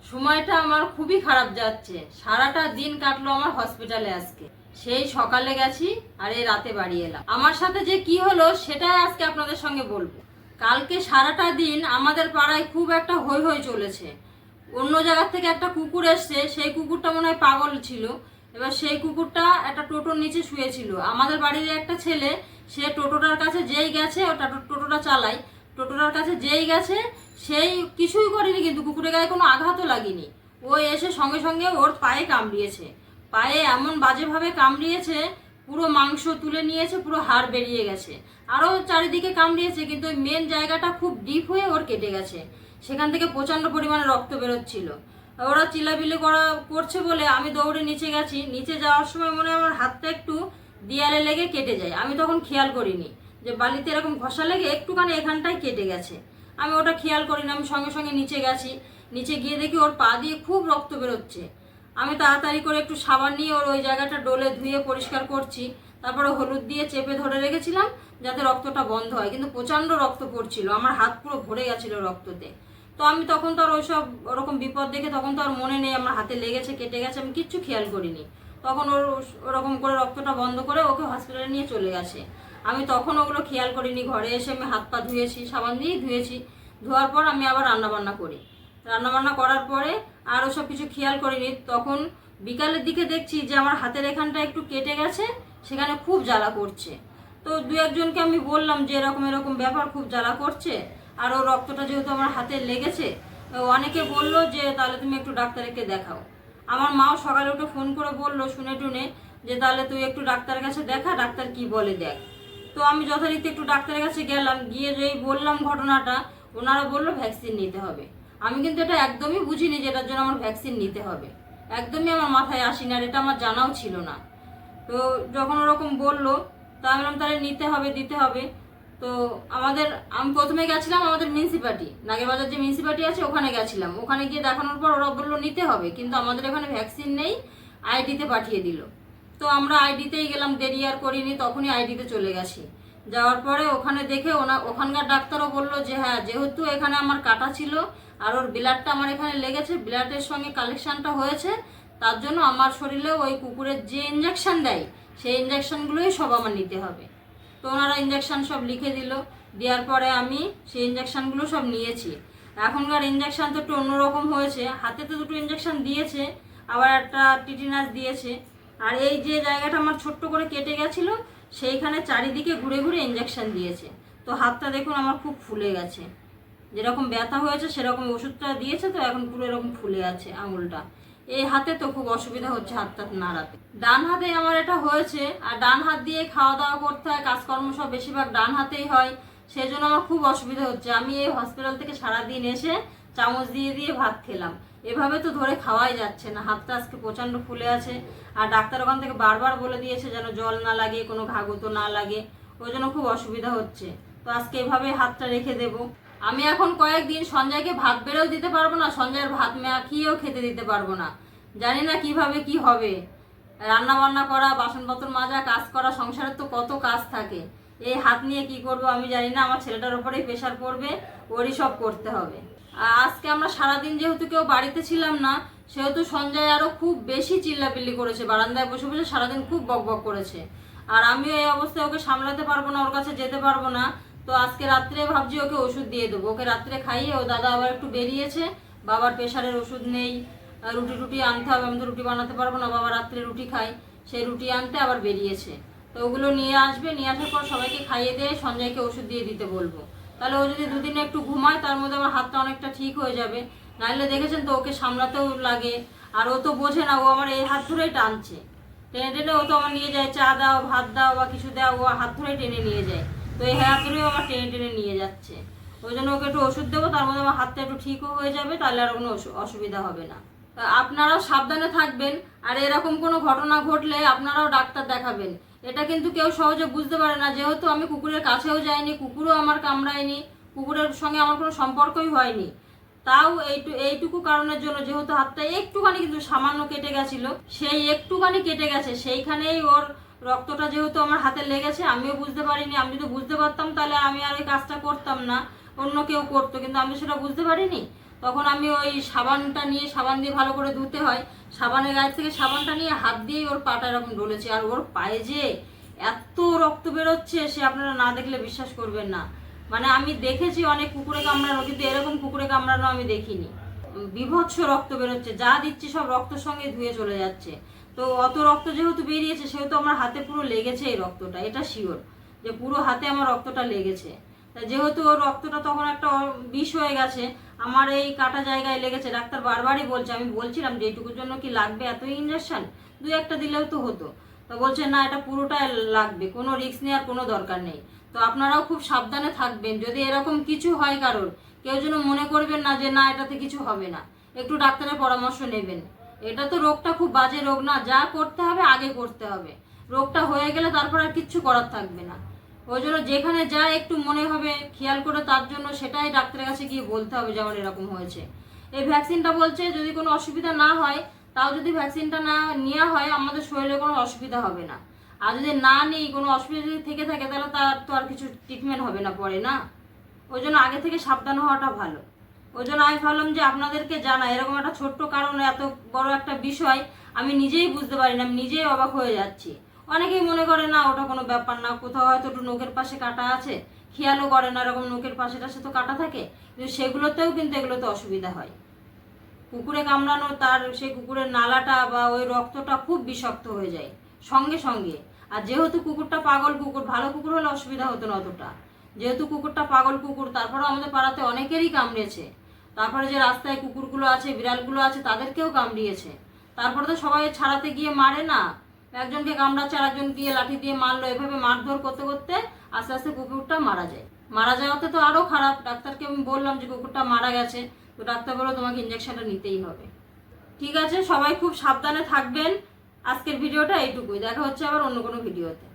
সময়টা আমার খুবই খারাপ যাচ্ছে। সারাটা দিন কাটলো আমার হসপিটালে আজকে। সেই সকালে গেছি আর এই রাতে বাড়ি এলাম। আমার সাথে যে কি হলো সেটাই আজকে আপনাদের সঙ্গে বলবো। কালকে সারাটা দিন আমাদের পাড়ায় খুব একটা হৈ হৈ চলেছে। অন্য জায়গা থেকে একটা কুকুর এসছে, সেই কুকুরটা মনে হয় পাগল ছিল। এবার সেই কুকুরটা একটা টোটোর নিচে শুয়েছিল। আমাদের বাড়ির একটা ছেলে, সে টোটোটার কাছে যেই গেছে, ওটা টোটোটা চালায়, টোটোটার কাছে যেই গেছে সেই কিছুই করেনি, কিন্তু কুকুরের গায়ে কোনো আঘাতও লাগেনি। ও এসে সঙ্গে সঙ্গে ওর পায়ে কামড়িয়েছে। পায়ে এমন বাজেভাবে কামড়িয়েছে, পুরো মাংস তুলে নিয়েছে, পুরো হাড় বেরিয়ে গেছে। আরও চারিদিকে কামড়িয়েছে, কিন্তু ওই মেন জায়গাটা খুব ডিপ হয়ে ওর কেটে গেছে। সেখান থেকে প্রচণ্ড পরিমাণে রক্ত বেরোচ্ছিল। ওরা চিল্লাবিল্লি করছে বলে আমি দৌড়ে নিচে গেছি। নিচে যাওয়ার সময় মনে হয় আমার হাতটা একটু দেয়ালে লেগে কেটে যায়। আমি তখন খেয়াল করিনি যে বালিতে এরকম ঘষা লেগে একটুখানি এখানটায় কেটে গেছে। আমি ওটা খেয়াল করিনি। আমি সঙ্গে সঙ্গে নিচে গেছি। নিচে গিয়ে দেখি ওর পা দিয়ে খুব রক্ত বেরোচ্ছে। আমি তাড়াতাড়ি করে একটু সাবান নিয়ে ওর ওই জায়গাটা ডলে ধুয়ে পরিষ্কার করছি। তারপরে হলুদ দিয়ে চেপে ধরে রেখেছিলাম যাতে রক্তটা বন্ধ হয়, কিন্তু প্রচণ্ড রক্ত পড়ছিল। আমার হাত পুরো ভরে গেছিলো রক্ততে। তো আমি তখন তো আর ওইসব ওরকম বিপদ দেখে তখন তো আর মনে নেই আমার হাতে লেগেছে, কেটে গেছে, আমি কিচ্ছু খেয়াল করিনি। তখন ওরকম করে রক্তটা বন্ধ করে ওকে হসপিটালে নিয়ে চলে গেছে। আমি তখন ওগুলো খেয়াল করিনি। ঘরে এসে আমি হাত পা ধুয়েছি, সাবান দিয়েই ধুয়েছি। ধোয়ার পর আমি আবার রান্নাবান্না করি। রান্নাবান্না করার পরে আর ওসব কিছু খেয়াল করিনি। তখন বিকালের দিকে দেখছি যে আমার হাতের এখানটা একটু কেটে গেছে, সেখানে খুব জ্বালা করছে। তো দু একজনকে আমি বললাম যে এরকম এরকম ব্যাপার, খুব জ্বালা করছে। আর ও রক্তটা যেহেতু আমার হাতে লেগেছে, অনেকে বললো যে তাহলে তুমি একটু ডাক্তারকে দেখাও। আমার মাও সকালে উঠে ফোন করে বললো শুনে টুনে যে তাহলে তুই একটু ডাক্তারের কাছে দেখা, ডাক্তার কি বলে দেখ। তো আমি যথারীতি একটু ডাক্তারের কাছে গেলাম। গিয়ে যেই বললাম ঘটনাটা, ওনারা বললো ভ্যাকসিন নিতে হবে। আমি কিন্তু এটা একদমই বুঝিনি যে এটার জন্য আমার ভ্যাকসিন নিতে হবে। একদমই আমার মাথায় আসেনি, আর এটা আমার জানাও ছিল না। তো যখন ওরকম বললো, তা আমি বললাম তাহলে নিতে হবে, দিতে হবে। তো আমি প্রথমে গেছিলাম আমাদের মিউনিসিপালিটি, নাগেরবাজার যে মিউনিসিপালিটি আছে ওখানে গেছিলাম। ওখানে গিয়ে দেখানোর পর ওরা বললো নিতে হবে, কিন্তু আমাদের এখানে ভ্যাকসিন নেই, আইডিতে পাঠিয়ে দিল। তো আমরা আইডিতেই গেলাম, দেরি আর করিনি, তখনই আইডিতে চলে গেছি। যাওয়ার পরে ওখানে দেখে ওখানকার ডাক্তারও বললো যে হ্যাঁ, যেহেতু এখানে আমার কাটা ছিল আর ওর ব্লাডটা আমার এখানে লেগেছে, ব্লাডের সঙ্গে কালেকশনটা হয়েছে, তার জন্য আমার শরীরে ওই কুকুরের যে ইঞ্জেকশন দেয় সেই ইঞ্জেকশনগুলোই সব আমার নিতে হবে। তো ওনারা ইঞ্জেকশন সব লিখে দিল। দেওয়ার পরে আমি সেই ইঞ্জেকশনগুলো সব নিয়েছি। এখনকার ইঞ্জেকশন তো একটু অন্যরকম হয়েছে। হাতে তো দুটো ইঞ্জেকশন দিয়েছে, আবার একটা টিটিনাস দিয়েছে। আর এই যে জায়গাটা আমার ছোট্ট করে কেটে গেছিলো, সেইখানে চারিদিকে ঘুরে ঘুরে ইঞ্জেকশন দিয়েছে। তো হাতটা দেখুন আমার খুব ফুলে গেছে। যেরকম ব্যথা হয়েছে সেরকম ওষুধটা দিয়েছে, তো এখন পুরো এরকম ফুলে আছে আঙুলটা। এই হাতে তো খুব অসুবিধা হচ্ছে হাতটা নাড়াতে। ডান হাতে আমার এটা হয়েছে, আর ডান হাত দিয়ে খাওয়া দাওয়া করতে হয়, কাজকর্ম সব বেশিরভাগ ডান হাতেই হয়। সেই জন্য আমার খুব অসুবিধা হচ্ছে। আমি এই হসপিটাল থেকে সারাদিন এসে চামচ দিয়ে দিয়ে ভাত খেলাম। এভাবে তো ধরে খাওয়াই যাচ্ছে না। হাতটা আজকে প্রচণ্ড ফুলে আছে। আর ডাক্তার ওখান থেকে বারবার বলে দিয়েছে যেন জল না লাগে, কোনো ঘাগুতো না লাগে। ওই জন্য খুব অসুবিধা হচ্ছে। তো আজকে এভাবে হাতটা রেখে দেবো। আমি এখন কয়েকদিন সঞ্জয়কে ভাত বেড়েও দিতে পারবো না, সঞ্জয়ের ভাত মাখিয়েও খেতে দিতে পারবো না। জানি না কিভাবে কি হবে। রান্না বান্না করা, বাসনপত্র মাজা, কাজ করা, সংসারের তো কত কাজ থাকে। এই হাত নিয়ে কি করব আমি জানি না। আমার ছেলেটার উপরেই প্রেশার পড়বে, ওরই সব করতে হবে। আজকে আমরা সারাদিন যেহেতু কেউ বাড়িতে ছিলাম না, সেহেতু সঞ্জয় আরও খুব বেশি চিল্লাপিল্লি করেছে। বারান্দায় বসে বসে সারাদিন খুব বকবক করেছে। আর আমিও এই অবস্থায় ওকে সামলাতে পারবো না, ওর কাছে যেতে পারবো না। তো আজকে রাত্রে ভাবছি ওকে ওষুধ দিয়ে দেবো। ওকে রাত্রে খাইয়ে, ও দাদা আবার একটু বেরিয়েছে, বাবার প্রেশারের ওষুধ নেই, রুটি টুটি আনতে হবে। আমি তো রুটি বানাতে পারবো না, বাবা রাত্রে রুটি খাই, সেই রুটি আনতে আবার বেরিয়েছে। তো ওগুলো নিয়ে আসবে, নিয়ে আসার পর সবাইকে খাইয়ে দিয়ে সঞ্জয়কে ওষুধ দিয়ে দিতে বলবো। তাহলে ও যদি দুদিনে একটু ঘুমায়, তার মধ্যে আমার হাতটা অনেকটা ঠিক হয়ে যাবে। নাহলে দেখেছেন তো ওকে সামলাতেও লাগে। আর ও তো বোঝে না, ও আমার এই হাত ধরেই টানছে, টেনে টেনে ও তো আমার নিয়ে যায়। চা দাও, ভাত দাও বা কিছু দাও, ও হাত ধরেই টেনে নিয়ে যায়। তো এই হাত ধরেও আমার টেনে টেনে নিয়ে যাচ্ছে। ওই জন্য ওকে একটু ওষুধ দেবো, তার মধ্যে আমার হাতটা একটু ঠিকও হয়ে যাবে, তাহলে আর কোনো অসুবিধা হবে না। আপনারাও সাবধানে থাকবেন। আর এরকম কোনো ঘটনা ঘটলে আপনারাও ডাক্তার দেখাবেন। এটা কিন্তু কেউ সহজে বুঝতে পারে না। যেহেতু আমি কুকুরের কাছেও যাইনি, কুকুরও আমার কামড়ায়নি, কুকুরের সঙ্গে আমার কোনো সম্পর্কই হয়নি, তাও এইটুকু কারণের জন্য, যেহেতু হাতটা একটুখানি কিন্তু সামান্য কেটে গেছিল, সেই একটুখানি কেটে গেছে, সেইখানেই ওর রক্তটা যেহেতু আমার হাতে লেগেছে, আমিও বুঝতে পারিনি। আমি যদি বুঝতে পারতাম তাহলে আমি আর ওই কাজটা করতাম না, অন্য কেউ করতো, কিন্তু আমি সেটা বুঝতে পারিনি। তখন আমি ওই সাবানটা নিয়ে, সাবান দিয়ে ভালো করে ধুতে হয়, সাবানের গায়ে থেকে সাবানটা নিয়ে হাত দিয়েই ওর পাটা এরকম ডলেছি। আর ওর পায়ে যে এত রক্ত বেরোচ্ছে সে আপনারা না দেখলে বিশ্বাস করবেন না। মানে আমি দেখেছি অনেক কুকুরে কামড়ানো, কিন্তু এরকম কুকুরে কামড়ানো আমি দেখিনি। বীভৎস রক্ত বেরোচ্ছে, যা দিচ্ছি সব রক্তের সঙ্গে ধুয়ে চলে যাচ্ছে। তো অত রক্ত যেহেতু বেরিয়েছে সেহেতু আমার হাতে পুরো লেগেছে এই রক্তটা, এটা শিওর যে পুরো হাতে আমার রক্তটা লেগেছে। তা যেহেতু ওর রক্তটা তখন একটা বিষ হয়ে গেছে, আমার এই কাটা জায়গায় লেগেছে। ডাক্তার বারবারই বলছে, আমি বলছিলাম যে এইটুকুর জন্য কি লাগবে এত ইঞ্জেকশন, 2-1টা দিলেও তো হতো। তো বলছে না, এটা পুরোটাই লাগবে, কোনো রিস্ক নেওয়ার কোনো দরকার নেই। তো আপনারাও খুব সাবধানে থাকবেন, যদি এরকম কিছু হয় কারোর, কেউ যেন মনে করবেন না যে না এটাতে কিছু হবে না, একটু ডাক্তারের পরামর্শ নেবেন। এটা তো রোগটা খুব বাজে রোগ না, যা করতে হবে আগে করতে হবে, রোগটা হয়ে গেলে তারপর আর কিচ্ছু করার থাকবে না। ওই জন্য যেখানে যা একটু মনে হবে খেয়াল করে তার জন্য সেটাই ডাক্তারের কাছে গিয়ে বলতে হবে যে আমার এরকম হয়েছে। এই ভ্যাকসিনটা বলছে যদি কোনো অসুবিধা না হয়, তাও যদি ভ্যাকসিনটা না নেওয়া হয় আমাদের শরীরে কোনো অসুবিধা হবে না। আর যদি না নেই, কোনো অসুবিধা যদি থেকে থাকে, তাহলে তার তো আর কিছু ট্রিটমেন্ট হবে না পরে, না? ওই জন্য আগে থেকে সাবধান হওয়াটা ভালো। ওই জন্য আমি ভাবলাম যে আপনাদেরকে জানা, এরকম একটা ছোট্ট কারণে এত বড় একটা বিষয় আমি নিজেই বুঝতে পারি না, আমি নিজেই অবাক হয়ে যাচ্ছি। অনেকেই মনে করে না ওটা কোনো ব্যাপার না, কোথাও হয়তো একটু নোকের পাশে কাটা আছে, খেয়ালও করে না, এরকম নোকের পাশে টাশে তো কাটা থাকে, কিন্তু সেগুলোতেও কিন্তু এগুলোতে অসুবিধা হয়। কুকুরে কামড়ানো, তার সেই কুকুরের নালাটা বা ওই রক্তটা খুব বিষাক্ত হয়ে যায় সঙ্গে সঙ্গে। আর যেহেতু কুকুরটা পাগল কুকুর, ভালো কুকুর হলে অসুবিধা হতো না অতটা। যেহেতু কুকুরটা পাগল কুকুর, তারপরেও আমাদের পাড়াতে অনেকেরই কামড়েছে। তারপরে যে রাস্তায় কুকুরগুলো আছে, বিড়ালগুলো আছে, তাদেরকেও কামড়িয়েছে। তারপরে তো সবাই ছাড়াতে গিয়ে মারে না, একজনকে কামড়াচ্ছে আর একজন গিয়ে লাঠি দিয়ে মারলো, এভাবে মারধর করতে করতে আস্তে আস্তে কুকুরটা মারা যায়। মারা যাওয়াতে তো আরো খারাপ। ডাক্তারকে আমি বললাম যে কুকুরটা মারা গেছে, তো ডাক্তার বললো তোমাকে ইঞ্জেকশনটা নিতেই হবে। ঠিক আছে, সবাই খুব সাবধানে থাকবেন। আজকের ভিডিওটা এইটুকুই, দেখা হচ্ছে আবার অন্য কোনো ভিডিওতে।